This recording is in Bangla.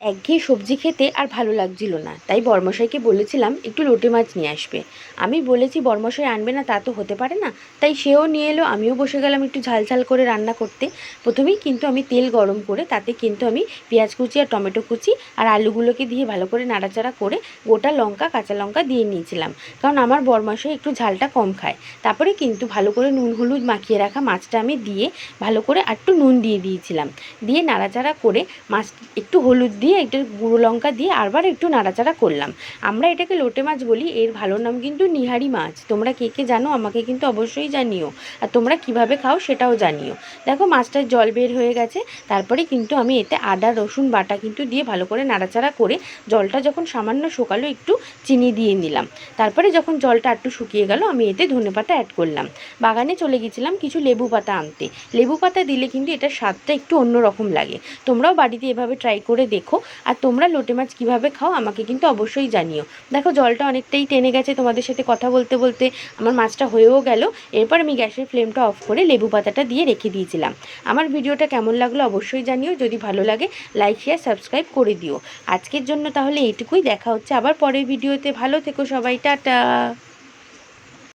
একঘেয়ে সবজি খেতে আর ভালো লাগছিল না, তাই বরমশাইকে বলেছিলাম একটু লোটে মাছ নিয়ে আসবে। আমি বলেছি বরমশাই আনবে না তা তো হতে পারে না, তাই সেও নিয়ে এলো। আমিও বসে গেলাম একটু ঝাল ঝাল করে রান্না করতে। প্রথমেই কিন্তু আমি তেল গরম করে তাতে কিন্তু আমি পেঁয়াজ কুচি আর টমেটো কুচি আর আলুগুলোকে দিয়ে ভালো করে নাড়াচাড়া করে গোটা লঙ্কা কাঁচা লঙ্কা দিয়ে নিয়েছিলাম, কারণ আমার বরমশাই একটু ঝালটা কম খায়। তারপরে কিন্তু ভালো করে নুন হলুদ মাখিয়ে রাখা মাছটা আমি দিয়ে ভালো করে একটু নুন দিয়ে দিয়েছিলাম, দিয়ে নাড়াচাড়া করে মাছ একটু হলুদ দিয়ে একটু গুঁড়ো লঙ্কা দিয়ে আবার একটু নাড়াচাড়া করলাম। আমরা এটাকে লোটে মাছ বলি, এর ভালো নাম কিন্তু নিহারি মাছ। তোমরা কে কে জানো আমাকে কিন্তু অবশ্যই জানিও, আর তোমরা কিভাবে খাও সেটাও জানিও। দেখো মাছটার জল বের হয়ে গেছে, তারপরে কিন্তু আমি এতে আদা রসুন বাটা কিন্তু দিয়ে ভালো করে নাড়াচাড়া করে জলটা যখন সামান্য শুকালো একটু চিনি দিয়ে নিলাম। তারপরে যখন জলটা একটু শুকিয়ে গেল আমি এতে ধনেপাতা অ্যাড করলাম। বাগানে চলে গেছিলাম কিছু লেবু পাতা আনতে। লেবু পাতা দিলে কিন্তু এটার স্বাদটা একটু অন্যরকম লাগে। তোমরাও বাড়িতে এভাবে ট্রাই করে দেখো। আর তোমরা লোটে মাছ কীভাবে খাও আমাকে কিন্তু অবশ্যই জানিও। দেখো জলটা অনেকটাই টেনে গেছে, তোমাদের সাথে কথা বলতে বলতে আমার মাছটা হয়েও গেল। এরপর আমি গ্যাসের ফ্লেমটা অফ করে লেবু পাতাটা দিয়ে রেখে দিয়েছিলাম। আমার ভিডিওটা কেমন লাগলো অবশ্যই জানিও। যদি ভালো লাগে লাইক শেয়ার সাবস্ক্রাইব করে দিও। আজকের জন্য তাহলে এইটুকুই, দেখা হচ্ছে আবার পরের ভিডিওতে। ভালো থেকো সবাই, টাটা।